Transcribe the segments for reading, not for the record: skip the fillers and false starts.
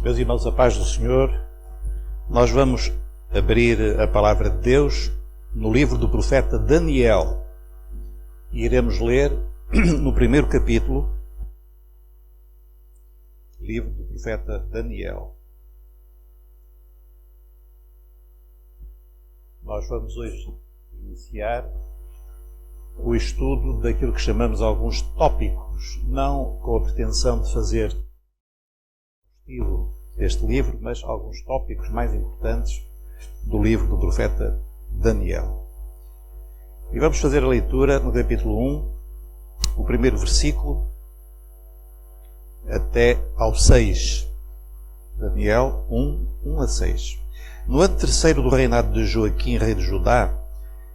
Meus irmãos, a paz do Senhor, nós vamos abrir a palavra de Deus no livro do profeta Daniel. E iremos ler no primeiro capítulo, livro do profeta Daniel. Nós vamos hoje iniciar o estudo daquilo que chamamos alguns tópicos, não com a pretensão de fazer deste livro, mas alguns tópicos mais importantes do livro do profeta Daniel. E vamos fazer a leitura no capítulo 1, o primeiro versículo, até ao 6. Daniel 1 a 6. No ano terceiro do reinado de Joaquim, rei de Judá,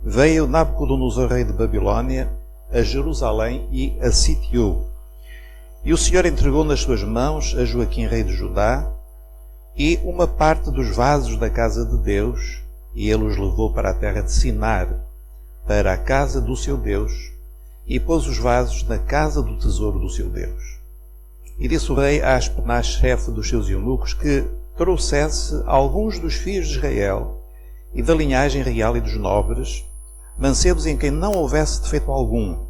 veio Nabucodonosor, rei de Babilônia, a Jerusalém e a sitiou. E o Senhor entregou nas suas mãos a Joaquim, rei de Judá, e uma parte dos vasos da casa de Deus, e ele os levou para a terra de Sinar, para a casa do seu Deus, e pôs os vasos na casa do tesouro do seu Deus. E disse o rei a Aspenaz, chefe dos seus eunucos, que trouxesse alguns dos filhos de Israel, e da linhagem real e dos nobres, mancebos em quem não houvesse defeito algum,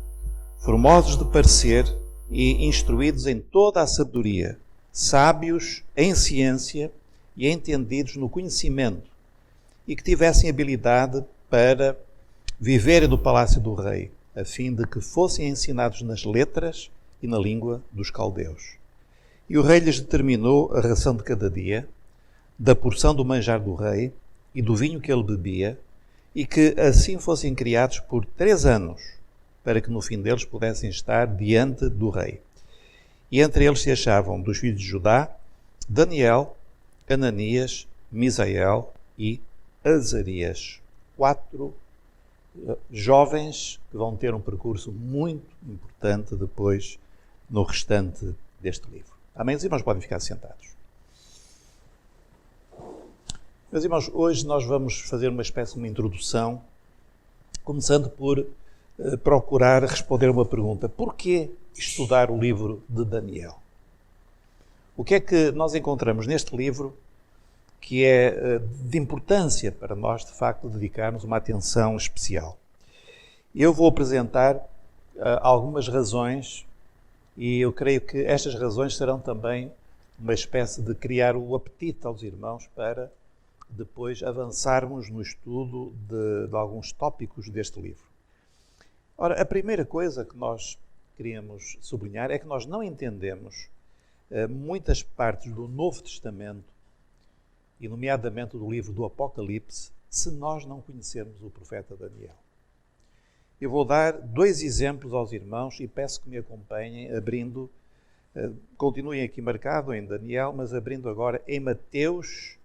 formosos de parecer e instruídos em toda a sabedoria, sábios em ciência e entendidos no conhecimento, e que tivessem habilidade para viverem do palácio do rei, a fim de que fossem ensinados nas letras e na língua dos caldeus. E o rei lhes determinou a ração de cada dia, da porção do manjar do rei e do vinho que ele bebia, e que assim fossem criados por 3 anos, para que no fim deles pudessem estar diante do rei. E entre eles se achavam, dos filhos de Judá, Daniel, Ananias, Misael e Azarias. 4 jovens que vão ter um percurso muito importante depois no restante deste livro. Amém? Os irmãos podem ficar sentados. Meus irmãos, hoje nós vamos fazer uma espécie de uma introdução, começando por procurar responder uma pergunta. Porquê estudar o livro de Daniel? O que é que nós encontramos neste livro que é de importância para nós, de facto, dedicarmos uma atenção especial? Eu vou apresentar algumas razões e eu creio que estas razões serão também uma espécie de criar o apetite aos irmãos para depois avançarmos no estudo de alguns tópicos deste livro. Ora, a primeira coisa que nós queríamos sublinhar é que nós não entendemos muitas partes do Novo Testamento, e nomeadamente do livro do Apocalipse, se nós não conhecermos o profeta Daniel. Eu vou dar 2 exemplos aos irmãos e peço que me acompanhem abrindo, continuem aqui marcado em Daniel, mas abrindo agora em Mateus,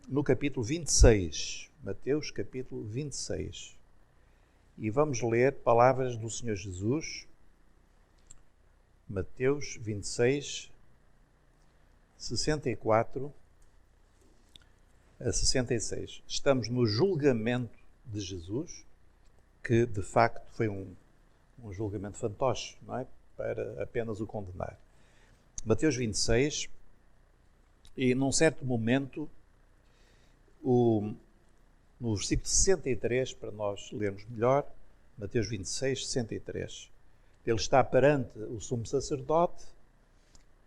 no capítulo 26. Mateus, capítulo 26. E vamos ler palavras do Senhor Jesus. Mateus 26, 64 a 66. Estamos no julgamento de Jesus, que de facto foi um julgamento fantoche, não é? Para apenas o condenar. Mateus 26, e num certo momento, no versículo 63, para nós lermos melhor, Mateus 26, 63. Ele está perante o sumo sacerdote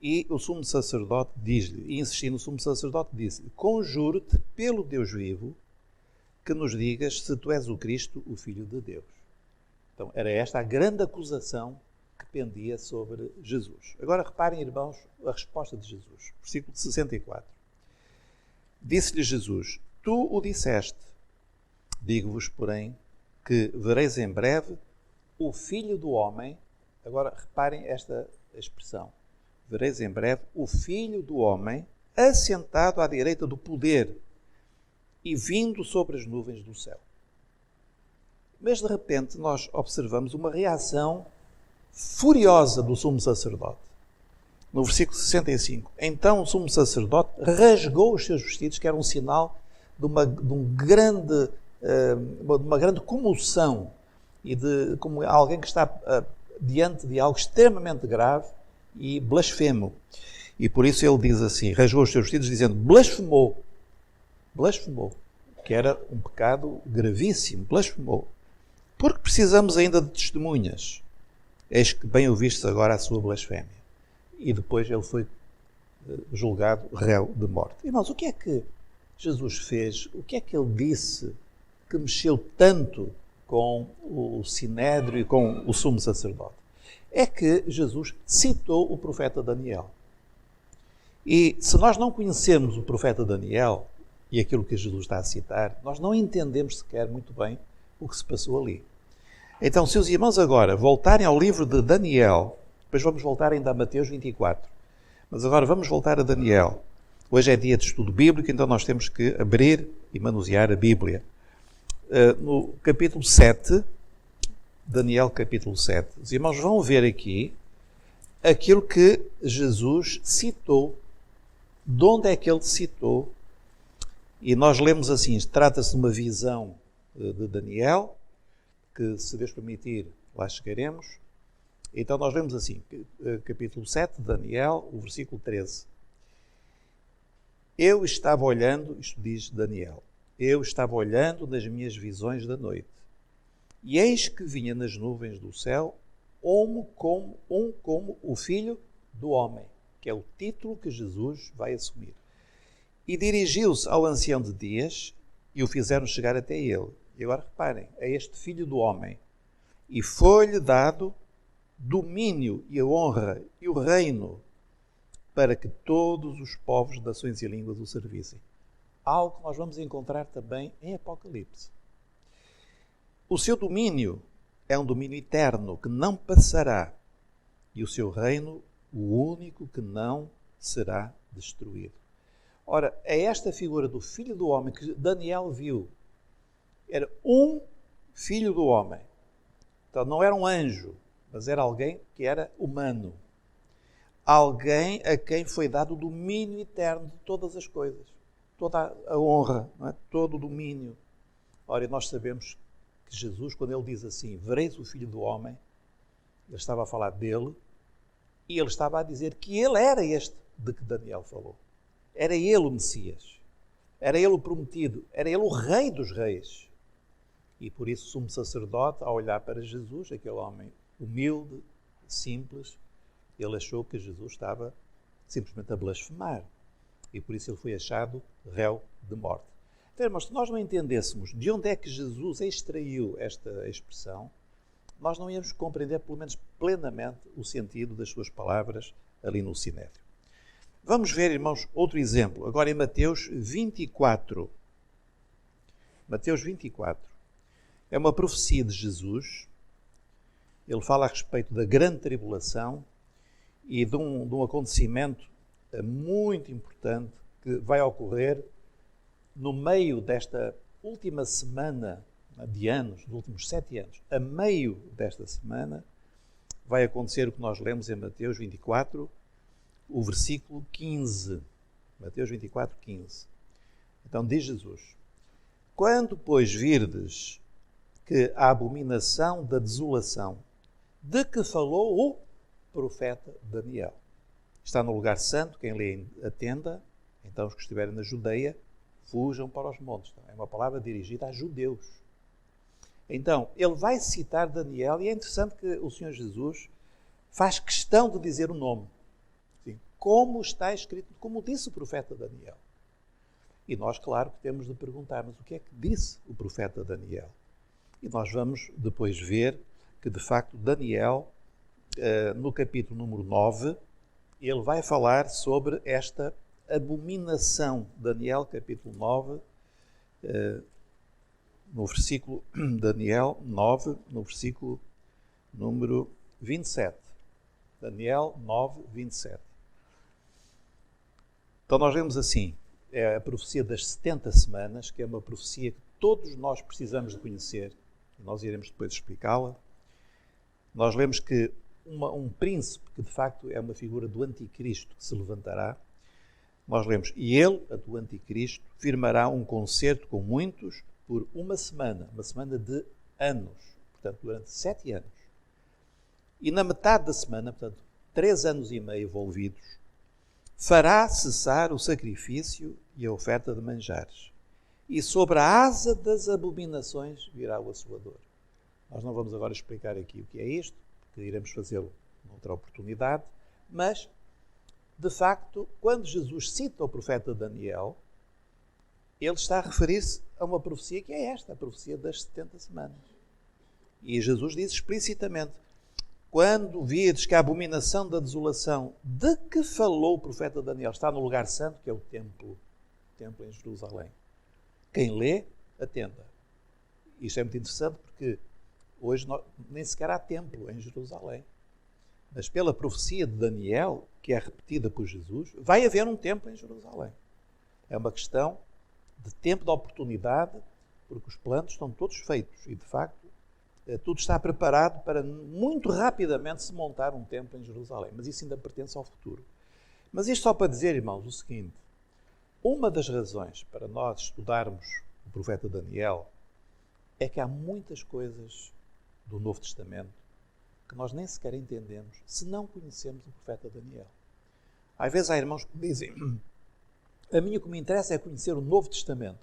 e o sumo sacerdote diz-lhe, e insistindo, o sumo sacerdote disse-lhe: conjuro-te pelo Deus vivo que nos digas se tu és o Cristo, o Filho de Deus. Então, era esta a grande acusação que pendia sobre Jesus. Agora reparem, irmãos, a resposta de Jesus. Versículo 64. Disse-lhe Jesus: tu o disseste. Digo-vos, porém, que vereis em breve o Filho do Homem. Agora reparem esta expressão. Vereis em breve o Filho do Homem assentado à direita do poder e vindo sobre as nuvens do céu. Mas de repente nós observamos uma reação furiosa do sumo sacerdote. No versículo 65, então o sumo sacerdote rasgou os seus vestidos, que era um sinal de uma grande comoção e de como alguém que está diante de algo extremamente grave e blasfemo. E por isso ele diz assim, rasgou os seus vestidos dizendo, blasfemou, que era um pecado gravíssimo, blasfemou. Porque precisamos ainda de testemunhas. Eis que bem ouvistes agora a sua blasfémia. E depois ele foi julgado réu de morte. Irmãos, o que é que Jesus fez? O que é que ele disse que mexeu tanto com o Sinédrio e com o sumo sacerdote? É que Jesus citou o profeta Daniel. E se nós não conhecermos o profeta Daniel e aquilo que Jesus está a citar, nós não entendemos sequer muito bem o que se passou ali. Então, se os irmãos agora voltarem ao livro de Daniel, depois vamos voltar ainda a Mateus 24, mas agora vamos voltar a Daniel. Hoje é dia de estudo bíblico, então nós temos que abrir e manusear a Bíblia. No capítulo 7, Daniel capítulo 7, os irmãos vão ver aqui aquilo que Jesus citou. De onde é que ele citou? E nós lemos assim, trata-se de uma visão de Daniel, que se Deus permitir, lá chegaremos. Então nós lemos assim, capítulo 7 de Daniel, o versículo 13. Eu estava olhando, isto diz Daniel, eu estava olhando nas minhas visões da noite, e eis que vinha nas nuvens do céu como o Filho do Homem, que é o título que Jesus vai assumir. E dirigiu-se ao ancião de dias e o fizeram chegar até ele. E agora reparem, é este Filho do Homem. E foi-lhe dado domínio e a honra e o reino para que todos os povos, nações e línguas o servissem. Algo que nós vamos encontrar também em Apocalipse. O seu domínio é um domínio eterno que não passará e o seu reino o único que não será destruído. Ora, é esta figura do Filho do Homem que Daniel viu. Era um Filho do Homem. Então não era um anjo, mas era alguém que era humano. Alguém a quem foi dado o domínio eterno de todas as coisas. Toda a honra, não é? Todo o domínio. Ora, nós sabemos que Jesus, quando ele diz assim, vereis o Filho do Homem, ele estava a falar dele, e ele estava a dizer que ele era este de que Daniel falou. Era ele o Messias. Era ele o prometido. Era ele o Rei dos Reis. E por isso o sumo sacerdote, ao olhar para Jesus, aquele homem humilde, simples, ele achou que Jesus estava simplesmente a blasfemar. E por isso ele foi achado réu de morte. Então, mas se nós não entendêssemos de onde é que Jesus extraiu esta expressão, nós não íamos compreender, pelo menos plenamente, o sentido das suas palavras ali no Sinédrio. Vamos ver, irmãos, outro exemplo. Agora em Mateus 24. Mateus 24. É uma profecia de Jesus. Ele fala a respeito da grande tribulação e de um acontecimento muito importante que vai ocorrer no meio desta última semana de anos, dos últimos 7 anos. A meio desta semana vai acontecer o que nós lemos em Mateus 24, o versículo 15. Mateus 24, 15. Então diz Jesus: quando, pois, virdes que a abominação da desolação de que falou o profeta Daniel está no lugar santo, quem lê atenda, então os que estiverem na Judeia fujam para os montes. É uma palavra dirigida a judeus. Então, ele vai citar Daniel e é interessante que o Senhor Jesus faz questão de dizer o nome. Assim, como está escrito, como disse o profeta Daniel. E nós, claro, que temos de perguntar, mas o que é que disse o profeta Daniel? E nós vamos depois ver que, de facto, Daniel, no capítulo número 9, ele vai falar sobre esta abominação. Daniel, capítulo 9, no versículo, Daniel 9, no versículo número 27. Daniel 9, 27. Então nós vemos assim, é a profecia das 70 semanas, que é uma profecia que todos nós precisamos de conhecer, e nós iremos depois explicá-la. Nós lemos que um príncipe, que de facto é uma figura do anticristo que se levantará, nós lemos, e ele, do anticristo, firmará um concerto com muitos por uma semana de anos, portanto, durante 7 anos. E na metade da semana, portanto, 3 anos e meio envolvidos, fará cessar o sacrifício e a oferta de manjares, e sobre a asa das abominações virá o assoador. Nós não vamos agora explicar aqui o que é isto, porque iremos fazê-lo noutra oportunidade, mas, de facto, quando Jesus cita o profeta Daniel, ele está a referir-se a uma profecia que é esta, a profecia das 70 semanas. E Jesus diz explicitamente: quando virdes que a abominação da desolação de que falou o profeta Daniel está no lugar santo, que é o templo em Jerusalém. Quem lê, atenda. Isto é muito interessante porque hoje nem sequer há templo em Jerusalém. Mas pela profecia de Daniel, que é repetida por Jesus, vai haver um templo em Jerusalém. É uma questão de tempo, de oportunidade, porque os planos estão todos feitos e, de facto, tudo está preparado para muito rapidamente se montar um templo em Jerusalém. Mas isso ainda pertence ao futuro. Mas isto só para dizer, irmãos, o seguinte: uma das razões para nós estudarmos o profeta Daniel é que há muitas coisas do Novo Testamento que nós nem sequer entendemos se não conhecemos o profeta Daniel. Às vezes há irmãos que dizem: a mim o que me interessa é conhecer o Novo Testamento.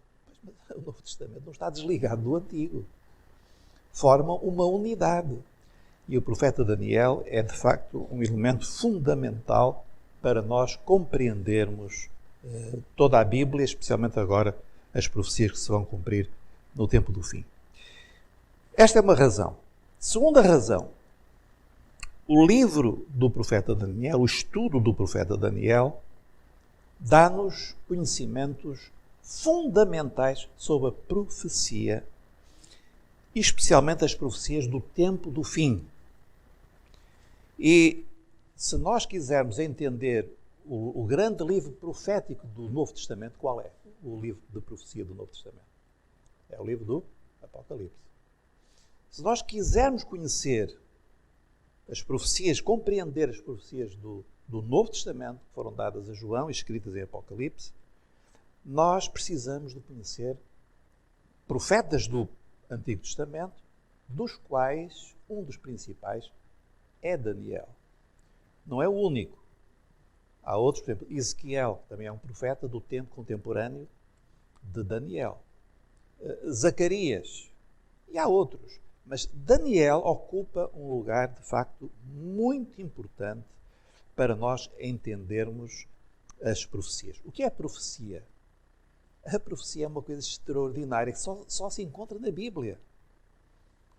Mas o Novo Testamento não está desligado do Antigo. Formam uma unidade. E o profeta Daniel é, de facto, um elemento fundamental para nós compreendermos toda a Bíblia, especialmente agora as profecias que se vão cumprir no tempo do fim. Esta é uma razão. Segunda razão: o livro do profeta Daniel, o estudo do profeta Daniel, dá-nos conhecimentos fundamentais sobre a profecia, e especialmente as profecias do tempo do fim. E se nós quisermos entender o grande livro profético do Novo Testamento, qual é o livro de profecia do Novo Testamento? É o livro do Apocalipse. Se nós quisermos conhecer as profecias, compreender as profecias do Novo Testamento, que foram dadas a João e escritas em Apocalipse, nós precisamos de conhecer profetas do Antigo Testamento, dos quais um dos principais é Daniel. Não é o único. Há outros, por exemplo, Ezequiel também é um profeta do tempo contemporâneo de Daniel. Zacarias, e há outros. Mas Daniel ocupa um lugar, de facto, muito importante para nós entendermos as profecias. O que é profecia? A profecia é uma coisa extraordinária que só se encontra na Bíblia.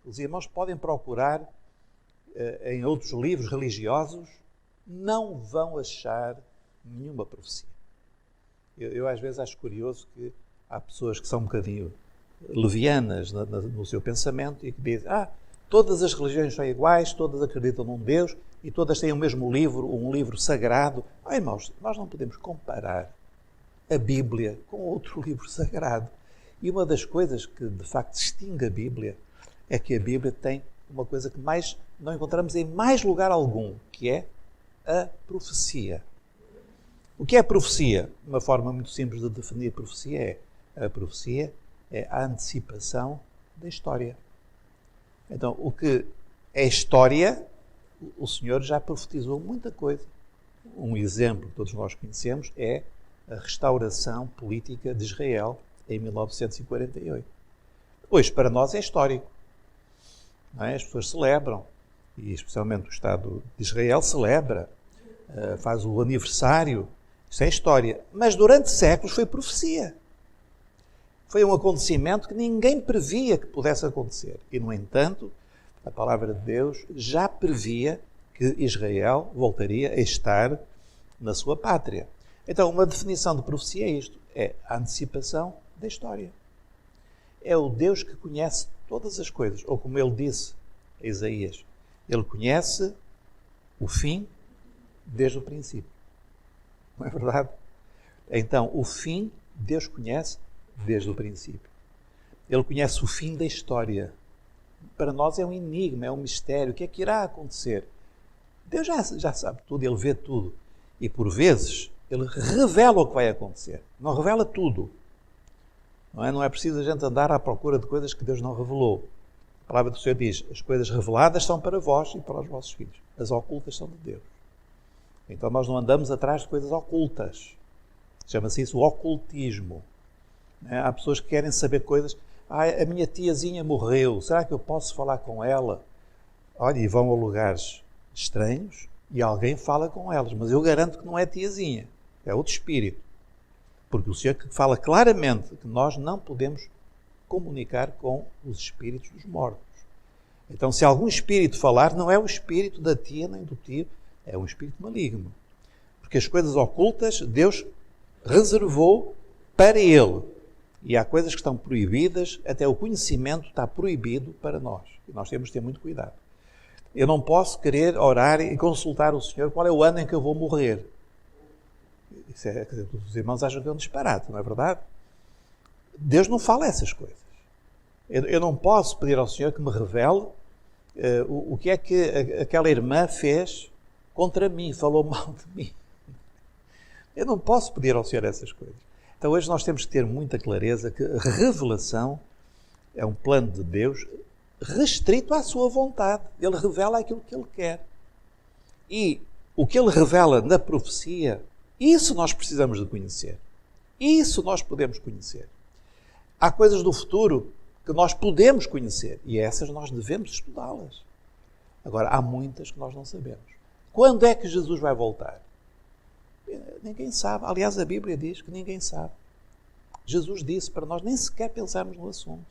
Os irmãos podem procurar em outros livros religiosos, não vão achar nenhuma profecia. Eu às vezes acho curioso que há pessoas que são um bocadinho levianas no seu pensamento e que dizem: todas as religiões são iguais, todas acreditam num Deus e todas têm o mesmo livro, um livro sagrado. Irmãos, nós não podemos comparar a Bíblia com outro livro sagrado. E uma das coisas que de facto distingue a Bíblia é que a Bíblia tem uma coisa que mais não encontramos em mais lugar algum, que é a profecia. O que é profecia? Uma forma muito simples de definir profecia é: a profecia é a antecipação da história. Então, o que é história, o Senhor já profetizou muita coisa. Um exemplo que todos nós conhecemos é a restauração política de Israel em 1948. Hoje, para nós, é histórico. Não é? As pessoas celebram, e especialmente o Estado de Israel celebra, faz o aniversário. Isso é história. Mas durante séculos foi profecia. Foi um acontecimento que ninguém previa que pudesse acontecer. E, no entanto, a palavra de Deus já previa que Israel voltaria a estar na sua pátria. Então, uma definição de profecia é isto: é a antecipação da história. É o Deus que conhece todas as coisas. Ou como ele disse a Isaías, ele conhece o fim desde o princípio. Não é verdade? Então, o fim Deus conhece desde o princípio. Ele conhece o fim da história. Para nós é um enigma, é um mistério. O que é que irá acontecer? Deus já sabe tudo, ele vê tudo. E por vezes ele revela o que vai acontecer. Não revela tudo. Não é preciso a gente andar à procura de coisas que Deus não revelou. A palavra do Senhor diz: as coisas reveladas são para vós e para os vossos filhos. As ocultas são de Deus. Então nós não andamos atrás de coisas ocultas. Chama-se isso o ocultismo. Há pessoas que querem saber coisas. A minha tiazinha morreu, será que eu posso falar com ela? Olha, e vão a lugares estranhos e alguém fala com elas, mas eu garanto que não é tiazinha, é outro espírito. Porque o Senhor fala claramente que nós não podemos comunicar com os espíritos dos mortos. Então, se algum espírito falar, não é o espírito da tia nem do tio, é um espírito maligno. Porque as coisas ocultas Deus reservou para ele. E há coisas que estão proibidas, até o conhecimento está proibido para nós. E nós temos que ter muito cuidado. Eu não posso querer orar e consultar o Senhor qual é o ano em que eu vou morrer. Isso é, quer dizer, os irmãos acham que é um disparate, não é verdade? Deus não fala essas coisas. Eu não posso pedir ao Senhor que me revele o que é que aquela irmã fez contra mim, falou mal de mim. Eu não posso pedir ao Senhor essas coisas. Então hoje nós temos que ter muita clareza que a revelação é um plano de Deus restrito à sua vontade. Ele revela aquilo que Ele quer. E o que Ele revela na profecia, isso nós precisamos de conhecer. Isso nós podemos conhecer. Há coisas do futuro que nós podemos conhecer e essas nós devemos estudá-las. Agora, há muitas que nós não sabemos. Quando é que Jesus vai voltar? Ninguém sabe. Aliás, a Bíblia diz que ninguém sabe. Jesus disse para nós nem sequer pensarmos no assunto.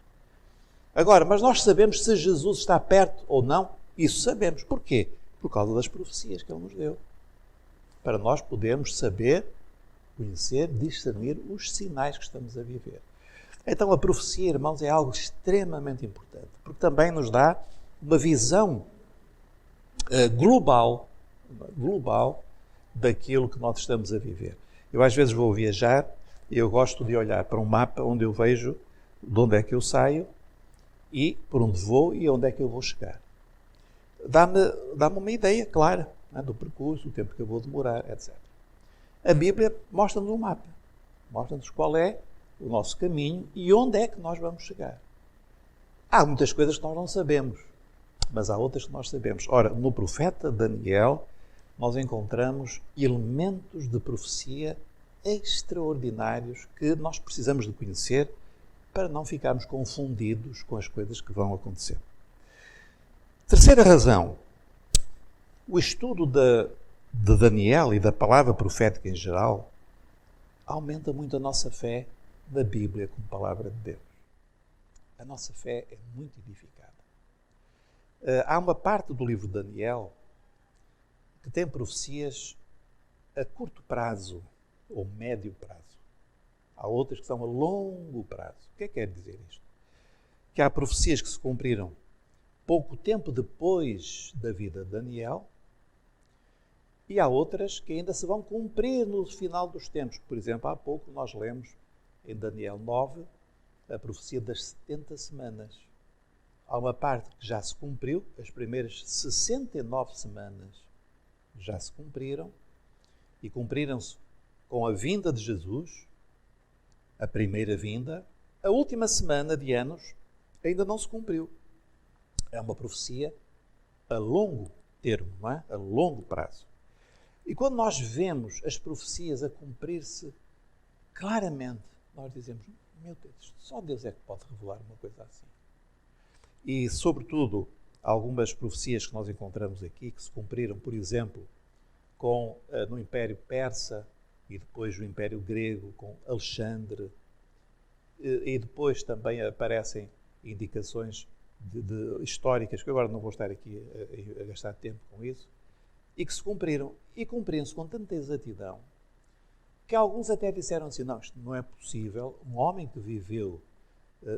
Agora, mas nós sabemos se Jesus está perto ou não? Isso sabemos. Porquê? Por causa das profecias que Ele nos deu. Para nós podermos saber, conhecer, discernir os sinais que estamos a viver. Então a profecia, irmãos, é algo extremamente importante, porque também nos dá uma visão global daquilo que nós estamos a viver. Eu às vezes vou viajar e eu gosto de olhar para um mapa onde eu vejo de onde é que eu saio e por onde vou e onde é que eu vou chegar. Dá-me uma ideia clara, né, do percurso, do tempo que eu vou demorar, etc. A Bíblia mostra-nos um mapa, mostra-nos qual é o nosso caminho e onde é que nós vamos chegar. Há muitas coisas que nós não sabemos, mas há outras que nós sabemos. Ora, no profeta Daniel, nós encontramos elementos de profecia extraordinários que nós precisamos de conhecer para não ficarmos confundidos com as coisas que vão acontecer. Terceira razão, o estudo de Daniel e da palavra profética em geral aumenta muito a nossa fé da Bíblia como palavra de Deus. A nossa fé é muito edificada. Há uma parte do livro de Daniel que tem profecias a curto prazo ou médio prazo. Há outras que são a longo prazo. O que é que quer dizer isto? Que há profecias que se cumpriram pouco tempo depois da vida de Daniel e há outras que ainda se vão cumprir no final dos tempos. Por exemplo, há pouco nós lemos em Daniel 9 a profecia das 70 semanas. Há uma parte que já se cumpriu, as primeiras 69 semanas já se cumpriram e cumpriram-se com a vinda de Jesus, a primeira vinda. A última semana de anos ainda não se cumpriu. É uma profecia a longo termo, não é? A longo prazo. E quando nós vemos as profecias a cumprir-se claramente, nós dizemos, meu Deus, só Deus é que pode revelar uma coisa assim. E, sobretudo, algumas profecias que nós encontramos aqui, que se cumpriram, por exemplo, no Império Persa e depois no Império Grego, com Alexandre, e depois também aparecem indicações históricas, que agora não vou estar aqui a gastar tempo com isso, e que se cumpriram. E cumpriram-se com tanta exatidão que alguns até disseram assim, não, isto não é possível, um homem que viveu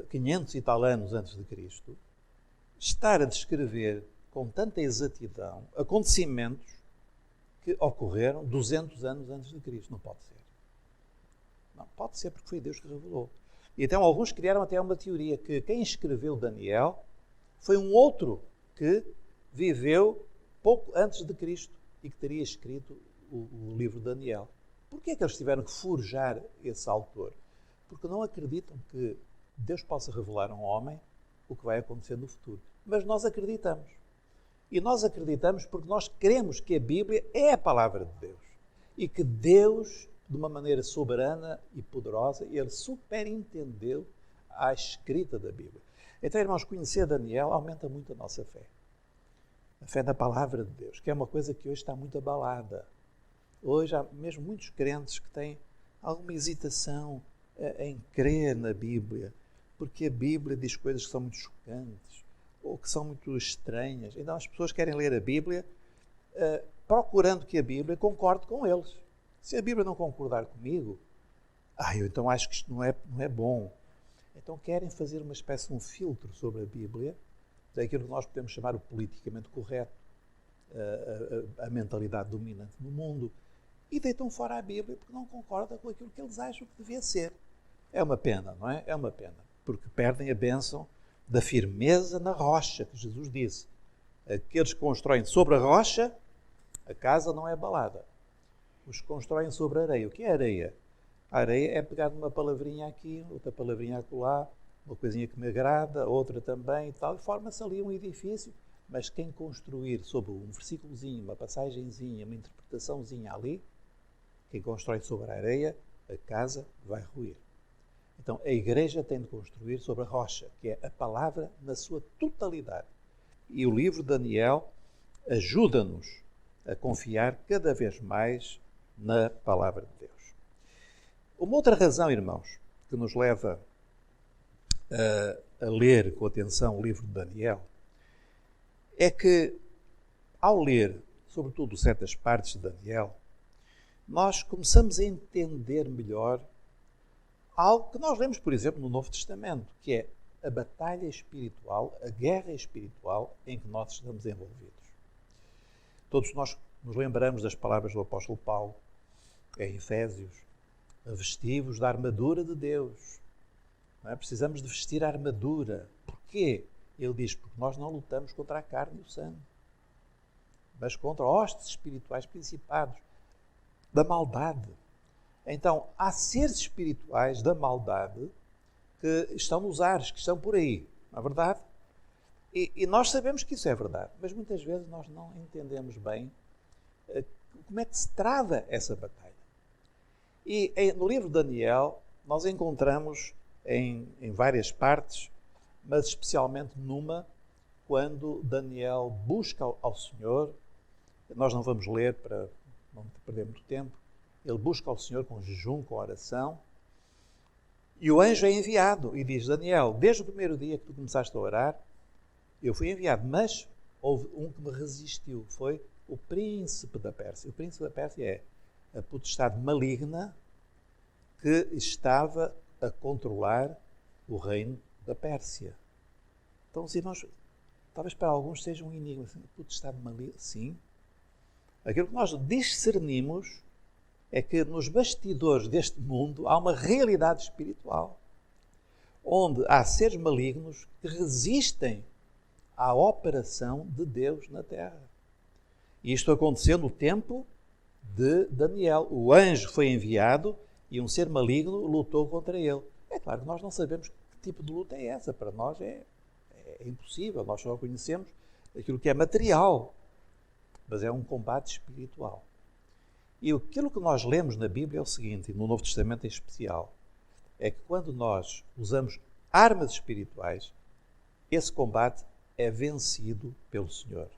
500 e tal anos antes de Cristo, estar a descrever com tanta exatidão acontecimentos que ocorreram 200 anos antes de Cristo. Não pode ser. Não pode ser porque foi Deus que revelou. E então alguns criaram até uma teoria que quem escreveu Daniel foi um outro que viveu pouco antes de Cristo e que teria escrito o livro de Daniel. Porquê é que eles tiveram que forjar esse autor? Porque não acreditam que Deus possa revelar a um homem o que vai acontecer no futuro. Mas nós acreditamos. E nós acreditamos porque nós queremos que a Bíblia é a palavra de Deus. E que Deus, de uma maneira soberana e poderosa, Ele superentendeu a escrita da Bíblia. Então, irmãos, conhecer Daniel aumenta muito a nossa fé. A fé na palavra de Deus, que é uma coisa que hoje está muito abalada. Hoje há mesmo muitos crentes que têm alguma hesitação em crer na Bíblia, porque a Bíblia diz coisas que são muito chocantes ou que são muito estranhas. Então as pessoas querem ler a Bíblia procurando que a Bíblia concorde com eles. Se a Bíblia não concordar comigo, eu então acho que isto não é bom. Então querem fazer uma espécie de um filtro sobre a Bíblia, daquilo que nós podemos chamar o politicamente correto, a mentalidade dominante no mundo, e deitam fora a Bíblia porque não concorda com aquilo que eles acham que devia ser. É uma pena, não é? É uma pena, porque perdem a bênção da firmeza na rocha, que Jesus disse. Aqueles que constroem sobre a rocha, a casa não é abalada. Os que constroem sobre a areia. O que é areia? A areia é pegar uma palavrinha aqui, outra palavrinha acolá, uma coisinha que me agrada, outra também e tal, e forma-se ali um edifício. Mas quem construir sobre um versículozinho, uma passagenzinha, uma interpretaçãozinha ali, quem constrói sobre a areia, a casa vai ruir. Então, a igreja tem de construir sobre a rocha, que é a palavra na sua totalidade. E o livro de Daniel ajuda-nos a confiar cada vez mais na palavra de Deus. Uma outra razão, irmãos, que nos leva a ler com atenção o livro de Daniel, é que, ao ler, sobretudo certas partes de Daniel, nós começamos a entender melhor algo que nós lemos, por exemplo, no Novo Testamento, que é a batalha espiritual, a guerra espiritual em que nós estamos envolvidos. Todos nós nos lembramos das palavras do apóstolo Paulo em Efésios: vestivos da armadura de Deus. Não é? Precisamos de vestir a armadura. Porquê? Ele diz, porque nós não lutamos contra a carne e o sangue, mas contra hostes espirituais principados da maldade. Então, há seres espirituais da maldade que estão nos ares, que estão por aí, não é verdade? E nós sabemos que isso é verdade, mas muitas vezes nós não entendemos bem como é que se trava essa batalha. E no livro de Daniel, nós encontramos em várias partes, mas especialmente numa, quando Daniel busca ao Senhor. Nós não vamos ler para não perder muito tempo. Ele busca ao Senhor com jejum, com oração, e o anjo é enviado e diz: Daniel, desde o primeiro dia que tu começaste a orar, eu fui enviado, mas houve um que me resistiu, foi o príncipe da Pérsia. O príncipe da Pérsia é a potestade maligna que estava a controlar o reino da Pérsia. Então, os irmãos, talvez para alguns seja um enigma. Potestade maligna, sim. Aquilo que nós discernimos é que nos bastidores deste mundo há uma realidade espiritual, onde há seres malignos que resistem à operação de Deus na Terra. E isto aconteceu no tempo de Daniel. O anjo foi enviado e um ser maligno lutou contra ele. É claro que nós não sabemos que tipo de luta é essa. Para nós é impossível. Nós só conhecemos aquilo que é material. Mas é um combate espiritual. E aquilo que nós lemos na Bíblia é o seguinte, e no Novo Testamento em especial, é que quando nós usamos armas espirituais, esse combate é vencido pelo Senhor.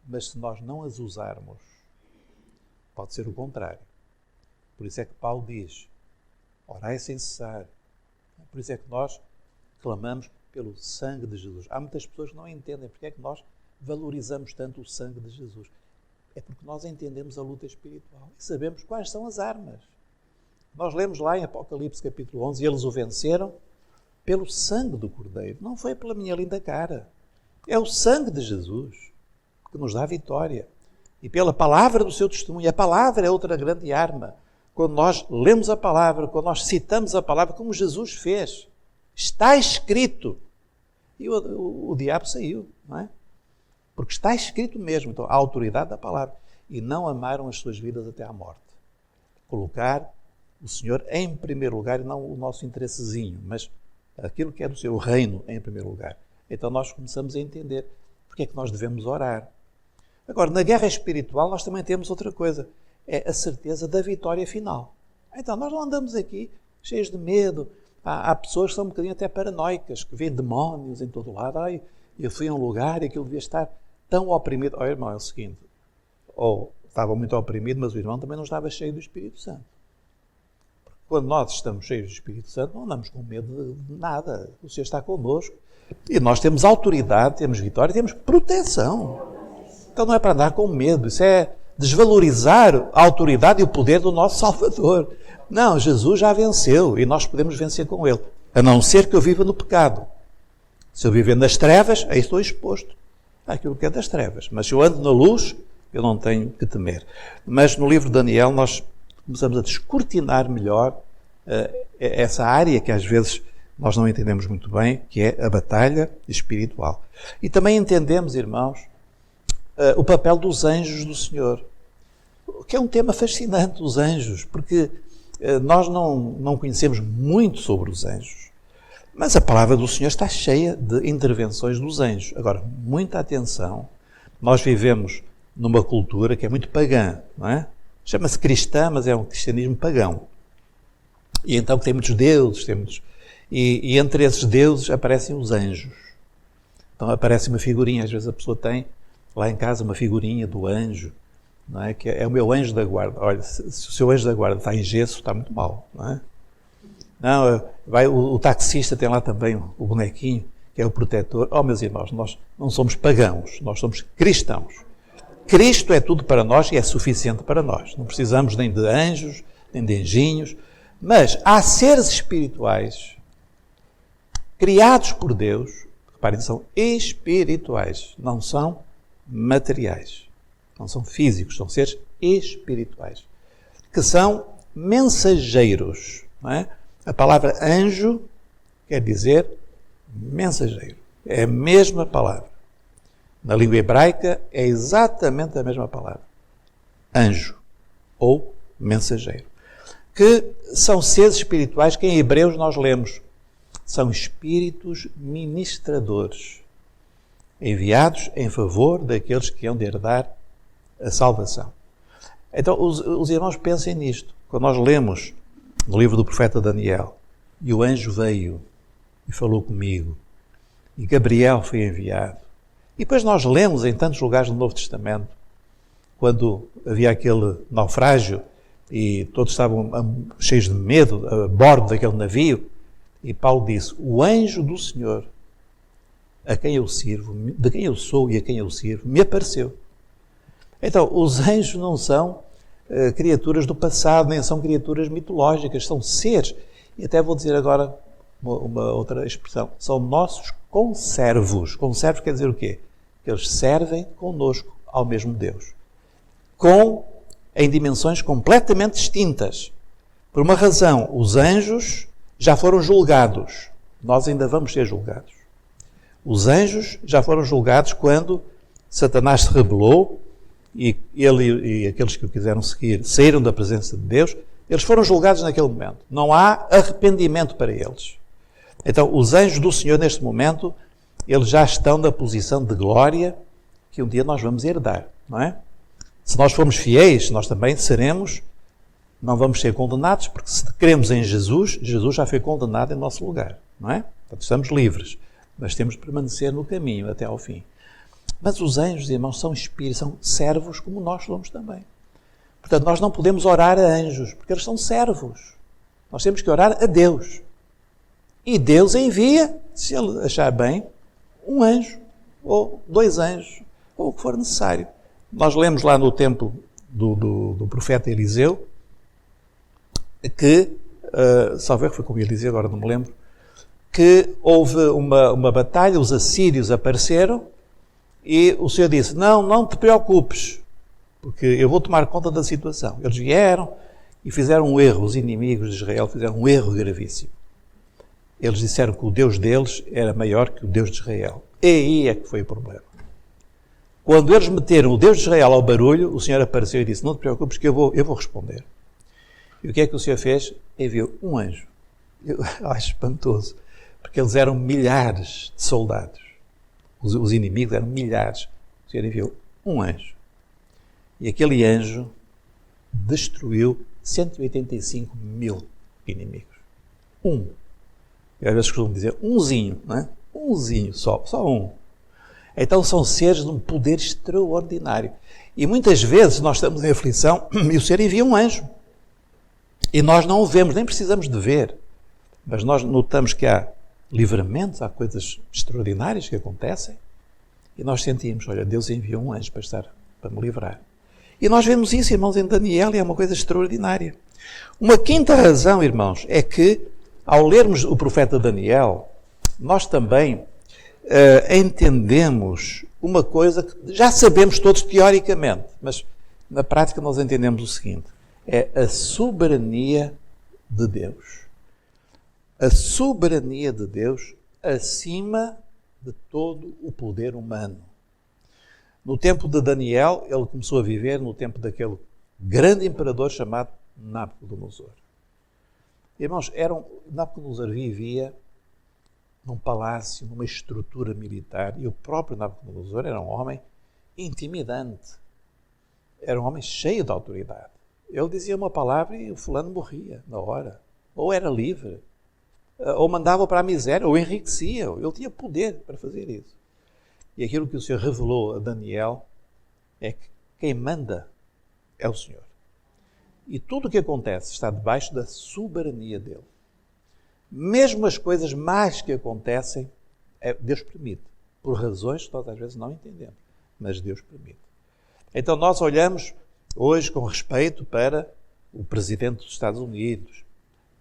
Mas se nós não as usarmos, pode ser o contrário. Por isso é que Paulo diz: orai sem cessar. Por isso é que nós clamamos pelo sangue de Jesus. Há muitas pessoas que não entendem porque é que nós valorizamos tanto o sangue de Jesus. É porque nós entendemos a luta espiritual e sabemos quais são as armas. Nós lemos lá em Apocalipse capítulo 11, e eles o venceram pelo sangue do Cordeiro. Não foi pela minha linda cara. É o sangue de Jesus que nos dá a vitória. E pela palavra do seu testemunho. A palavra é outra grande arma. Quando nós lemos a palavra, quando nós citamos a palavra, como Jesus fez, está escrito. E o diabo saiu, não é? Porque está escrito mesmo, então, a autoridade da palavra. E não amaram as suas vidas até à morte. Colocar o Senhor em primeiro lugar e não o nosso interessezinho, mas aquilo que é do seu reino em primeiro lugar. Então nós começamos a entender porque é que nós devemos orar. Agora, na guerra espiritual nós também temos outra coisa, é a certeza da vitória final. Então, nós não andamos aqui cheios de medo. Há pessoas que são um bocadinho até paranoicas, que veem demónios em todo lado. Ai, eu fui a um lugar e aquilo devia estar tão oprimido. Olha, irmão, é o seguinte, ou estava muito oprimido, mas o irmão também não estava cheio do Espírito Santo. Porque quando nós estamos cheios do Espírito Santo, não andamos com medo de nada. O Senhor está connosco. E nós temos autoridade, temos vitória, temos proteção. Então não é para andar com medo, isso é desvalorizar a autoridade e o poder do nosso Salvador. Não, Jesus já venceu e nós podemos vencer com Ele. A não ser que eu viva no pecado. Se eu viver nas trevas, aí estou exposto àquilo que é das trevas. Mas se eu ando na luz, eu não tenho que temer. Mas no livro de Daniel nós começamos a descortinar melhor essa área que às vezes nós não entendemos muito bem, que é a batalha espiritual. E também entendemos, irmãos, o papel dos anjos do Senhor, que é um tema fascinante, os anjos, porque nós não conhecemos muito sobre os anjos, mas a palavra do Senhor está cheia de intervenções dos anjos. Agora, muita atenção, nós vivemos numa cultura que é muito pagã, não é? Chama-se cristã, mas é um cristianismo pagão. E então tem muitos deuses, e entre esses deuses aparecem os anjos. Então aparece uma figurinha, às vezes a pessoa tem lá em casa uma figurinha do anjo, não é? Que é o meu anjo da guarda. Olha, se o seu anjo da guarda está em gesso, está muito mal, não é? Não, o taxista tem lá também o bonequinho, que é o protetor. Oh, meus irmãos, nós não somos pagãos, nós somos cristãos. Cristo é tudo para nós e é suficiente para nós. Não precisamos nem de anjos, nem de anjinhos, mas há seres espirituais criados por Deus, reparem, são espirituais, não são materiais, não são físicos, são seres espirituais, que são mensageiros, não é? A palavra anjo quer dizer mensageiro, é a mesma palavra. Na língua hebraica é exatamente a mesma palavra, anjo ou mensageiro, que são seres espirituais que em Hebreus nós lemos, são espíritos ministradores, enviados em favor daqueles que hão de herdar a salvação. Então, os irmãos pensem nisto. Quando nós lemos no livro do profeta Daniel, e o anjo veio e falou comigo, e Gabriel foi enviado. E depois nós lemos em tantos lugares do Novo Testamento, quando havia aquele naufrágio e todos estavam cheios de medo a bordo daquele navio, e Paulo disse, o anjo do Senhor, a quem eu sirvo, de quem eu sou e a quem eu sirvo, me apareceu. Então, os anjos não são criaturas do passado, nem são criaturas mitológicas, são seres, e até vou dizer agora uma outra expressão, são nossos conservos. Conservos quer dizer o quê? Que eles servem connosco ao mesmo Deus. Em dimensões completamente distintas. Por uma razão, os anjos já foram julgados. Nós ainda vamos ser julgados. Os anjos já foram julgados quando Satanás se rebelou e ele e aqueles que o quiseram seguir saíram da presença de Deus. Eles foram julgados naquele momento. Não há arrependimento para eles. Então, os anjos do Senhor, neste momento, eles já estão na posição de glória que um dia nós vamos herdar, não é? Se nós formos fiéis, nós também seremos, não vamos ser condenados, porque se cremos em Jesus, Jesus já foi condenado em nosso lugar, não é? Portanto, estamos livres, mas temos de permanecer no caminho até ao fim. Mas os anjos, irmãos, são espíritos, são servos como nós somos também. Portanto, nós não podemos orar a anjos, porque eles são servos. Nós temos que orar a Deus. E Deus envia, se Ele achar bem, um anjo, ou 2 anjos, ou o que for necessário. Nós lemos lá no tempo do profeta Eliseu, que, salvo erro foi com Eliseu, agora não me lembro, que houve uma batalha, os assírios apareceram, e o Senhor disse, não te preocupes, porque eu vou tomar conta da situação. Eles vieram e fizeram um erro, os inimigos de Israel fizeram um erro gravíssimo. Eles disseram que o Deus deles era maior que o Deus de Israel. E aí é que foi o problema. Quando eles meteram o Deus de Israel ao barulho, o Senhor apareceu e disse, não te preocupes que eu vou responder. E o que é que o Senhor fez? Enviou um anjo. Eu acho espantoso, porque eles eram milhares de soldados. Os inimigos eram milhares. O Senhor enviou um anjo. E aquele anjo destruiu 185 mil inimigos. Um. Eu às vezes costumo dizer umzinho, não é? Umzinho, só um. Então são seres de um poder extraordinário. E muitas vezes nós estamos em aflição e o Senhor envia um anjo. E nós não o vemos, nem precisamos de ver. Mas nós notamos que há livramentos, há coisas extraordinárias que acontecem. E nós sentimos, olha, Deus enviou um anjo para me livrar. E nós vemos isso, irmãos, em Daniel, e é uma coisa extraordinária. Uma quinta razão, irmãos, é que, ao lermos o profeta Daniel, nós também entendemos uma coisa que já sabemos todos teoricamente, mas na prática nós entendemos o seguinte: é a soberania de Deus. A soberania de Deus acima de todo o poder humano. No tempo de Daniel, ele começou a viver no tempo daquele grande imperador chamado Nabucodonosor. Irmãos, Nabucodonosor vivia num palácio, numa estrutura militar, e o próprio Nabucodonosor era um homem intimidante. Era um homem cheio de autoridade. Ele dizia uma palavra e o fulano morria na hora. Ou era livre, ou mandava para a miséria, ou enriquecia. Ele tinha poder para fazer isso. E aquilo que o Senhor revelou a Daniel é que quem manda é o Senhor. E tudo o que acontece está debaixo da soberania dele. Mesmo as coisas más que acontecem, Deus permite, por razões que nós às vezes não entendemos, mas Deus permite. Então nós olhamos hoje com respeito para o presidente dos Estados Unidos,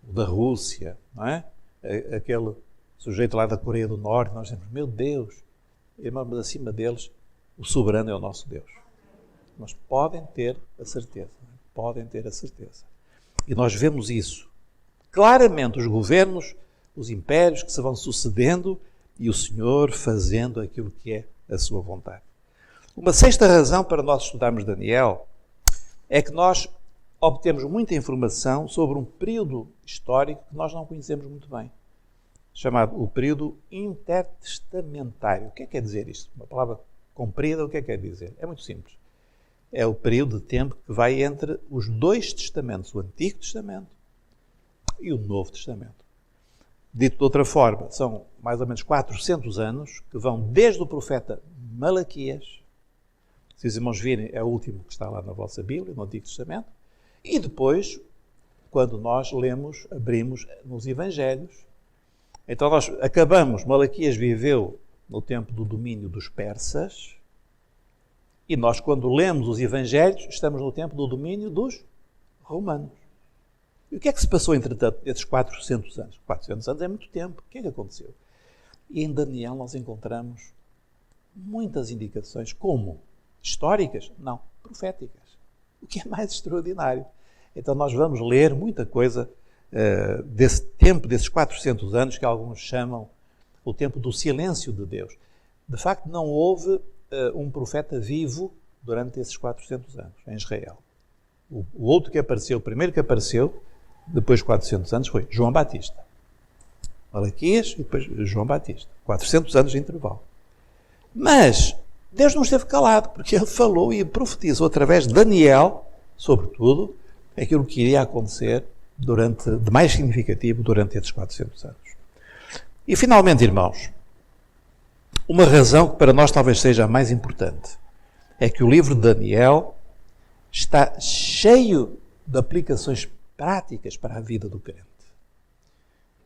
o da Rússia, não é? Aquele sujeito lá da Coreia do Norte, nós dizemos, meu Deus, irmãos, mas acima deles, o soberano é o nosso Deus. Mas podem ter a certeza, podem ter a certeza. E nós vemos isso claramente, os governos, os impérios que se vão sucedendo e o Senhor fazendo aquilo que é a sua vontade. Uma sexta razão para nós estudarmos Daniel é que nós obtemos muita informação sobre um período histórico que nós não conhecemos muito bem, chamado o período intertestamentário. O que quer dizer isto? Uma palavra comprida, o que quer dizer? É muito simples. É o período de tempo que vai entre os dois testamentos, o Antigo Testamento e o Novo Testamento. Dito de outra forma, são mais ou menos 400 anos que vão desde o profeta Malaquias, se os irmãos virem, é o último que está lá na vossa Bíblia, no Antigo Testamento, e depois, quando nós lemos, abrimos nos Evangelhos. Então nós acabamos, Malaquias viveu no tempo do domínio dos persas, e nós, quando lemos os Evangelhos, estamos no tempo do domínio dos romanos. E o que é que se passou, entretanto, esses 400 anos? 400 anos é muito tempo. O que é que aconteceu? E em Daniel nós encontramos muitas indicações, como históricas? Não, proféticas. O que é mais extraordinário. Então nós vamos ler muita coisa desse tempo, desses 400 anos, que alguns chamam o tempo do silêncio de Deus. De facto, não houve um profeta vivo durante esses 400 anos em Israel. O outro que apareceu, o primeiro que apareceu, depois de 400 anos, foi João Batista. Malaquias e depois João Batista. 400 anos de intervalo. Mas Deus não esteve calado, porque Ele falou e profetizou através de Daniel, sobretudo, aquilo que iria acontecer de mais significativo durante esses 400 anos. E finalmente, irmãos, uma razão que para nós talvez seja a mais importante é que o livro de Daniel está cheio de aplicações práticas para a vida do crente.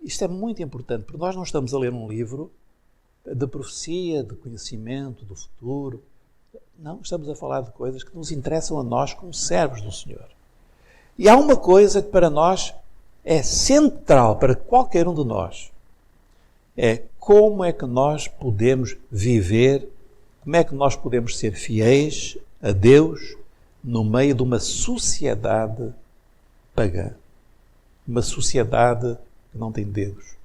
Isto é muito importante, porque nós não estamos a ler um livro de profecia, de conhecimento do futuro. Não, estamos a falar de coisas que nos interessam a nós como servos do Senhor. E há uma coisa que para nós é central, para qualquer um de nós, é como é que nós podemos viver, como é que nós podemos ser fiéis a Deus no meio de uma sociedade pagã, uma sociedade que não tem Deus,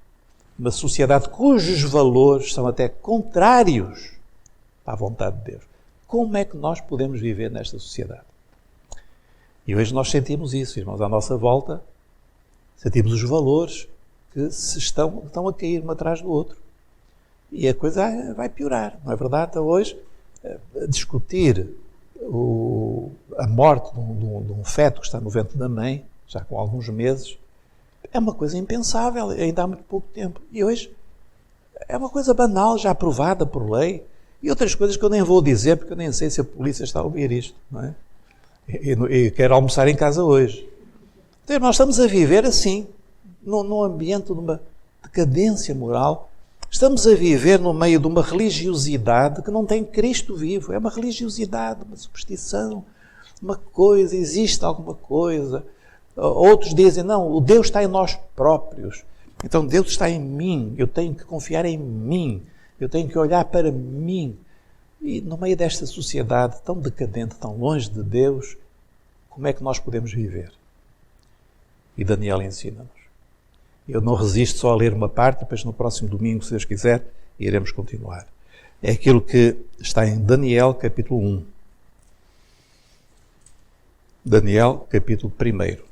uma sociedade cujos valores são até contrários à vontade de Deus. Como é que nós podemos viver nesta sociedade? E hoje nós sentimos isso, irmãos, à nossa volta, sentimos os valores que estão a cair um atrás do outro. e a coisa vai piorar, não é verdade? Até hoje, discutir a morte de um feto que está no ventre da mãe, já com alguns meses, é uma coisa impensável, ainda há muito pouco tempo. E hoje é uma coisa banal, já aprovada por lei. E outras coisas que eu nem vou dizer, porque eu nem sei se a polícia está a ouvir isto, não é? E quero almoçar em casa hoje. Então, nós estamos a viver assim, num ambiente de uma decadência moral. Estamos a viver no meio de uma religiosidade que não tem Cristo vivo. É uma religiosidade, uma superstição, uma coisa, existe alguma coisa. Outros dizem, não, o Deus está em nós próprios. Então Deus está em mim, eu tenho que confiar em mim, eu tenho que olhar para mim. E no meio desta sociedade tão decadente, tão longe de Deus, como é que nós podemos viver? E Daniel ensina-nos. Eu não resisto só a ler uma parte, depois no próximo domingo, se Deus quiser, iremos continuar. É aquilo que está em Daniel, capítulo 1. Daniel, capítulo 1.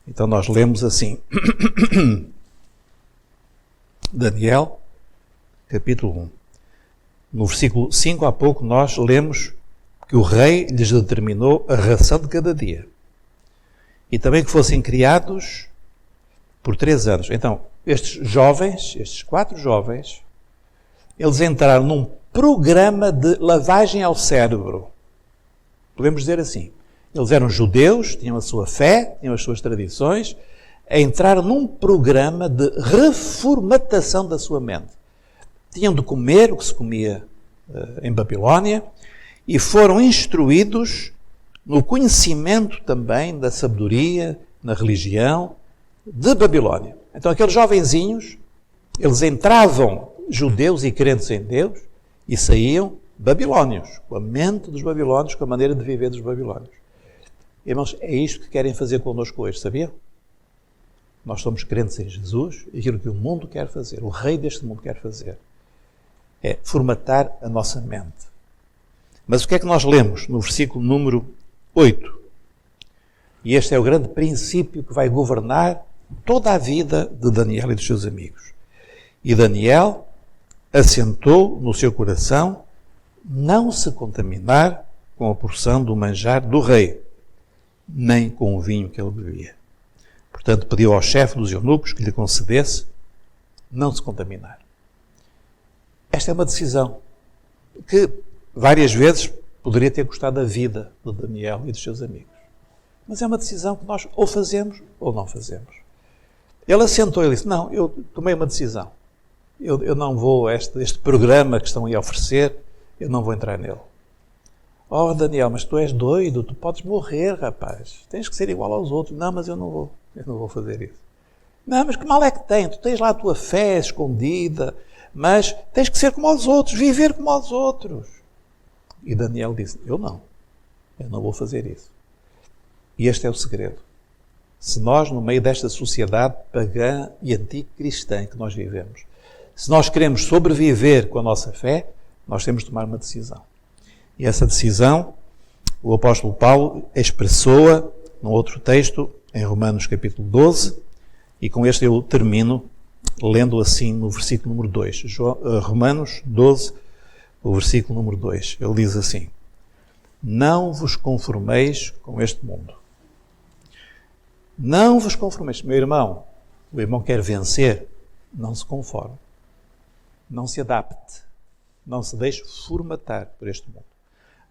Então nós lemos assim. Daniel, capítulo 1. No versículo 5, há pouco, nós lemos que o rei lhes determinou a ração de cada dia. E também que fossem criados por 3 anos. Então, estes 4 jovens, eles entraram num programa de lavagem ao cérebro. Podemos dizer assim. Eles eram judeus, tinham a sua fé, tinham as suas tradições, entraram num programa de reformatação da sua mente. Tinham de comer o que se comia em Babilónia e foram instruídos no conhecimento também da sabedoria, na religião de Babilónia. Então aqueles jovenzinhos, eles entravam judeus e crentes em Deus e saíam babilónios, com a mente dos babilónios, com a maneira de viver dos babilónios. Irmãos, é isto que querem fazer connosco hoje, sabiam? Nós somos crentes em Jesus e aquilo que o mundo quer fazer, o rei deste mundo quer fazer, é formatar a nossa mente. Mas o que é que nós lemos no versículo número 8? E este é o grande princípio que vai governar toda a vida de Daniel e dos seus amigos. E Daniel assentou no seu coração não se contaminar com a porção do manjar do rei, nem com o vinho que ele bebia. Portanto, pediu ao chefe dos eunucos que lhe concedesse não se contaminar. Esta é uma decisão que várias vezes poderia ter custado a vida de Daniel e dos seus amigos. Mas é uma decisão que nós ou fazemos ou não fazemos. Ele assentou e disse, não, eu tomei uma decisão. Eu não vou, este programa que estão aí a oferecer, eu não vou entrar nele. Oh, Daniel, mas tu és doido, tu podes morrer, rapaz. Tens que ser igual aos outros. Não, mas eu não vou fazer isso. Não, mas que mal é que tem? Tu tens lá a tua fé escondida, mas tens que ser como aos outros, viver como aos outros. E Daniel disse, eu não vou fazer isso. E este é o segredo. Se nós, no meio desta sociedade pagã e anticristã que nós vivemos, se nós queremos sobreviver com a nossa fé, nós temos de tomar uma decisão. E essa decisão, o apóstolo Paulo expressou-a num outro texto, em Romanos capítulo 12, e com este eu termino, lendo assim no versículo número 2. Romanos 12, o versículo número 2. Ele diz assim, não vos conformeis com este mundo. Não vos conformeis. Meu irmão, o irmão quer vencer, não se conforme. Não se adapte. Não se deixe formatar por este mundo.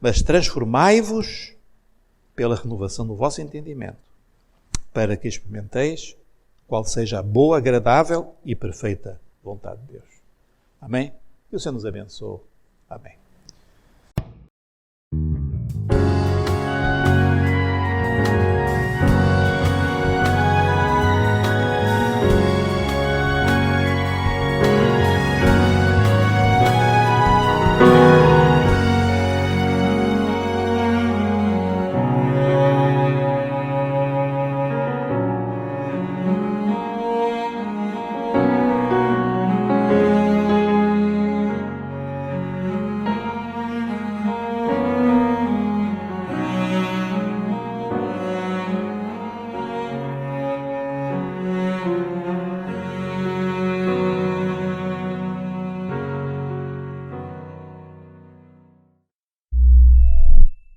Mas transformai-vos pela renovação do vosso entendimento, para que experimenteis qual seja a boa, agradável e perfeita vontade de Deus. Amém? Que o Senhor nos abençoe. Amém.